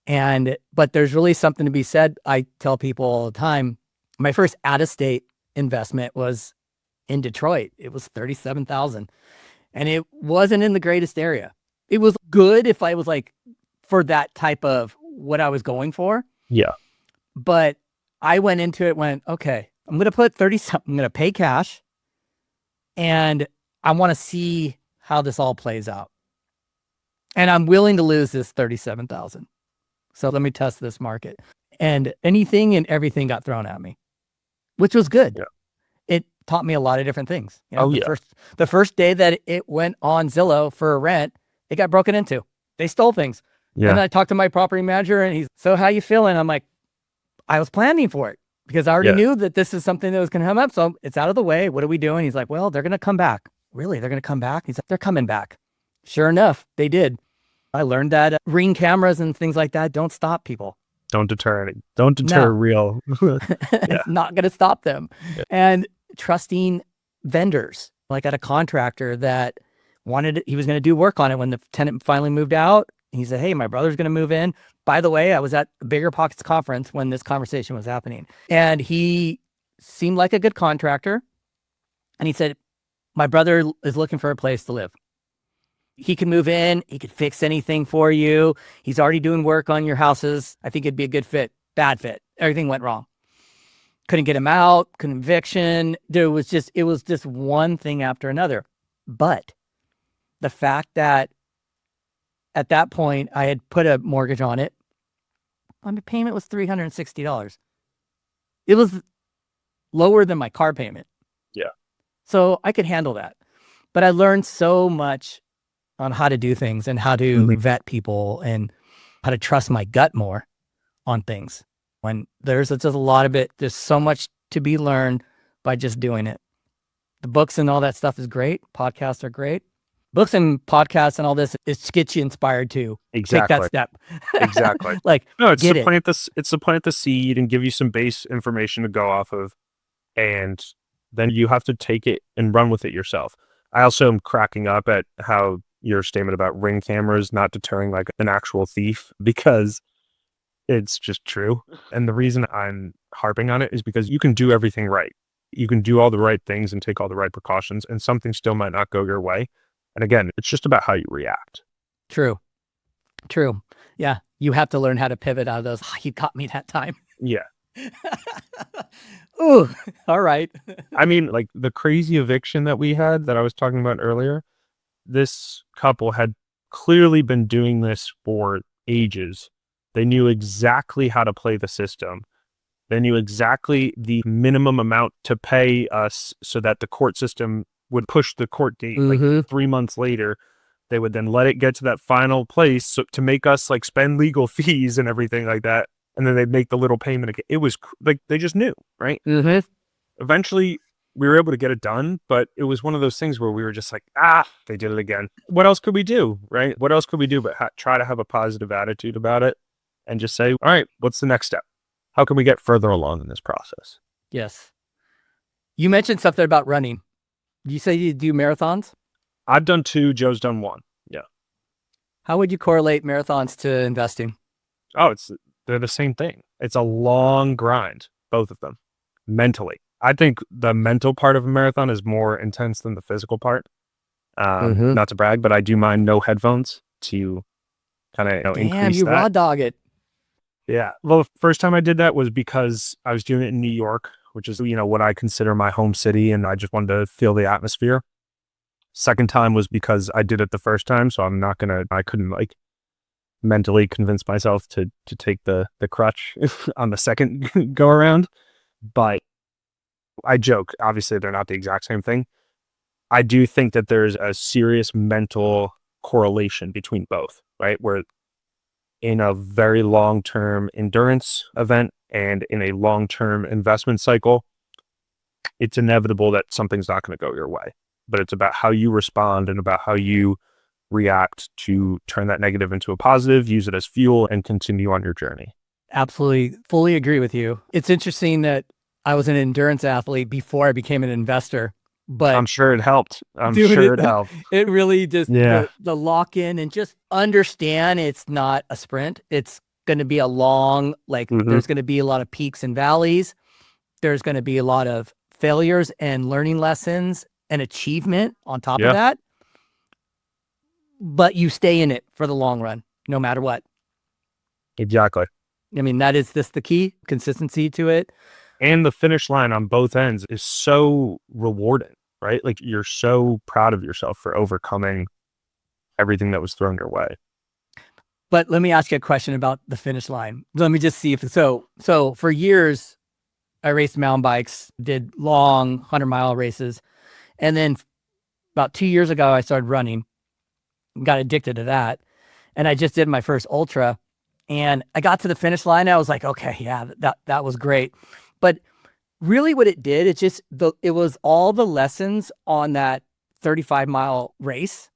Speaker 2: But there's really something to be said. I tell people all the time, my first out-of-state investment was in Detroit. It was $37,000, and it wasn't in the greatest area. It was good if I was like for that type of what I was going for.
Speaker 1: Yeah.
Speaker 2: But I went into it, okay, I'm going to put 30 something, I'm going to pay cash, and I want to see how this all plays out. And I'm willing to lose this 37,000. So let me test this market. And anything and everything got thrown at me, which was good.
Speaker 1: Yeah.
Speaker 2: It taught me a lot of different things.
Speaker 1: The
Speaker 2: the first day that it went on Zillow for a rent, it got broken into. They stole things.
Speaker 1: Yeah.
Speaker 2: And I talked to my property manager, and he's, so how you feeling? I'm like, I was planning for it because I already knew that this is something that was going to come up. So it's out of the way. What are we doing? He's like, well, they're going to come back. Really? They're going to come back? He's like, they're coming back. Sure enough, they did. I learned that Ring cameras and things like that don't stop people.
Speaker 1: Don't deter any. Don't deter real.
Speaker 2: It's not going to stop them. Yeah. And trusting vendors, like at a contractor that he was going to do work on it when the tenant finally moved out. He said, hey, my brother's going to move in. By the way, I was at the Bigger Pockets conference when this conversation was happening. And he seemed like a good contractor. And he said, my brother is looking for a place to live. He can move in. He could fix anything for you. He's already doing work on your houses. I think it'd be a good fit. Bad fit. Everything went wrong. Couldn't get him out. Conviction. It was just one thing after another. But the fact that at that point I had put a mortgage on it, my payment was $360. It was lower than my car payment.
Speaker 1: Yeah.
Speaker 2: So I could handle that. But I learned so much on how to do things and how to vet people and how to trust my gut more on things. When there's just a lot of it, there's so much to be learned by just doing it. The books and all that stuff is great. Podcasts are great. Books and podcasts and all this, it gets you inspired to take that step.
Speaker 1: Exactly.
Speaker 2: Like,
Speaker 1: no, it's to plant the seed and give you some base information to go off of. And then you have to take it and run with it yourself. I also am cracking up at how your statement about Ring cameras not deterring like an actual thief, because it's just true. And the reason I'm harping on it is because you can do everything right. You can do all the right things and take all the right precautions, and something still might not go your way. And again, it's just about how you react.
Speaker 2: True. Yeah. You have to learn how to pivot out of those. He caught me that time.
Speaker 1: Yeah.
Speaker 2: Ooh, all right.
Speaker 1: I mean, like the crazy eviction that we had that I was talking about earlier, this couple had clearly been doing this for ages. They knew exactly how to play the system. They knew exactly the minimum amount to pay us so that the court system would push the court date. Like 3 months later, they would then let it get to that final place to make us like spend legal fees and everything like that. And then they'd make the little payment again. It was like, they just knew, right? Eventually we were able to get it done, but it was one of those things where we were just like, they did it again. What else could we do, right? What else could we do but try to have a positive attitude about it and just say, all right, what's the next step? How can we get further along in this process?
Speaker 2: Yes. You mentioned something about running. You say you do marathons?
Speaker 1: I've done 2. Joe's done 1. Yeah.
Speaker 2: How would you correlate marathons to investing?
Speaker 1: They're the same thing. It's a long grind, both of them, mentally. I think the mental part of a marathon is more intense than the physical part. Not to brag, but I do mind no headphones to kind of increase that.
Speaker 2: Damn, you raw dog it.
Speaker 1: Yeah. Well, the first time I did that was because I was doing it in New York, which is, what I consider my home city, and I just wanted to feel the atmosphere. Second time was because I did it the first time, so I couldn't like mentally convince myself to take the crutch on the second go around. But I joke, obviously they're not the exact same thing. I do think that there's a serious mental correlation between both, right? Where in a very long-term endurance event and in a long-term investment cycle, it's inevitable that something's not going to go your way. But it's about how you respond and about how you react to turn that negative into a positive, use it as fuel, and continue on your journey.
Speaker 2: Absolutely. Fully agree with you. It's interesting that I was an endurance athlete before I became an investor, but
Speaker 1: I'm sure it helped. It helped.
Speaker 2: It really just, the lock in and just understand it's not a sprint. It's going to be a long,
Speaker 1: Mhm.
Speaker 2: there's going to be a lot of peaks and valleys. There's going to be a lot of failures and learning lessons and achievement on top of
Speaker 1: Yeah,
Speaker 2: that. But you stay in it for the long run, no matter what.
Speaker 1: exactly.
Speaker 2: I mean, that is this the key, consistency to it.
Speaker 1: And the finish line on both ends is so rewarding, right? Like you're so proud of yourself for overcoming everything that was thrown your way.
Speaker 2: But let me ask you a question about the finish line. Let me just see if so for years I raced mountain bikes, did long 100-mile races. And then about 2 years ago I started running, got addicted to that. And I just did my first ultra, and I got to the finish line. I was like, okay, yeah, that was great. But really what it did, it was all the lessons on that 35-mile race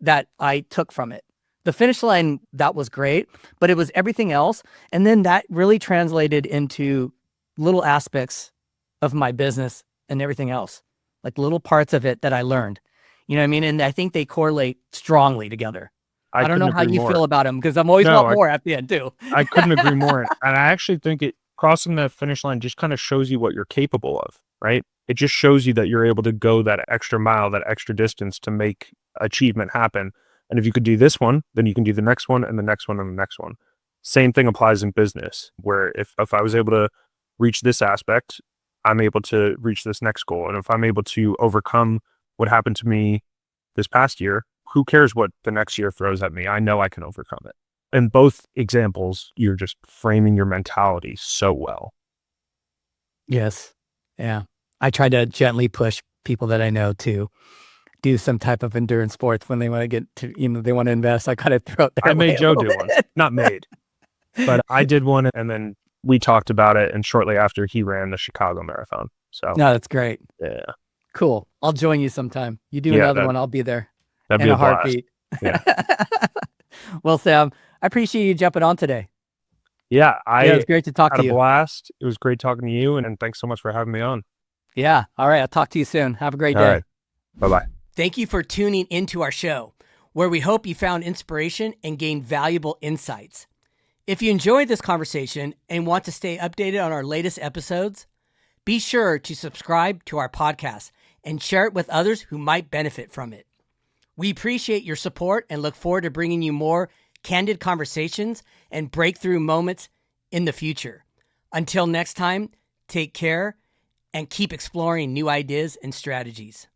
Speaker 2: that I took from it. The finish line, that was great, but it was everything else. And then that really translated into little aspects of my business and everything else, like little parts of it that I learned. You know what I mean? And I think they correlate strongly together. I don't know
Speaker 1: couldn't
Speaker 2: how
Speaker 1: agree
Speaker 2: you
Speaker 1: more.
Speaker 2: feel about them, because I'm always
Speaker 1: No,
Speaker 2: want more at the end too.
Speaker 1: I couldn't agree more. And I actually think crossing that finish line just kind of shows you what you're capable of, right? It just shows you that you're able to go that extra mile, that extra distance to make achievement happen. And if you could do this one, then you can do the next one and the next one and the next one. Same thing applies in business, where if I was able to reach this aspect, I'm able to reach this next goal. And if I'm able to overcome what happened to me this past year, who cares what the next year throws at me? I know I can overcome it. In both examples, you're just framing your mentality so well.
Speaker 2: Yes. Yeah. I try to gently push people that I know to do some type of endurance sports when they want to get to, they want to invest. I kind of throw it their
Speaker 1: I
Speaker 2: way
Speaker 1: made
Speaker 2: a
Speaker 1: Joe
Speaker 2: little
Speaker 1: do one.
Speaker 2: bit.
Speaker 1: Not made, but I did one, and then we talked about it, and shortly after he ran the Chicago Marathon. So
Speaker 2: No, that's great.
Speaker 1: yeah.
Speaker 2: Cool. I'll join you sometime. You do
Speaker 1: Yeah,
Speaker 2: another one, I'll be there
Speaker 1: that'd
Speaker 2: in
Speaker 1: be
Speaker 2: a
Speaker 1: a blast.
Speaker 2: heartbeat.
Speaker 1: Yeah.
Speaker 2: Well, Sam, I appreciate you jumping on today.
Speaker 1: Yeah,
Speaker 2: Yeah, it's great to talk
Speaker 1: had
Speaker 2: to
Speaker 1: a
Speaker 2: you.
Speaker 1: blast. It was great talking to you, and thanks so much for having me on.
Speaker 2: Yeah. All right. I'll talk to you soon. Have a great
Speaker 1: All
Speaker 2: day.
Speaker 1: right. Bye-bye.
Speaker 2: Thank you for tuning into our show, where we hope you found inspiration and gained valuable insights. If you enjoyed this conversation and want to stay updated on our latest episodes, be sure to subscribe to our podcast and share it with others who might benefit from it. We appreciate your support and look forward to bringing you more candid conversations and breakthrough moments in the future. Until next time, take care and keep exploring new ideas and strategies.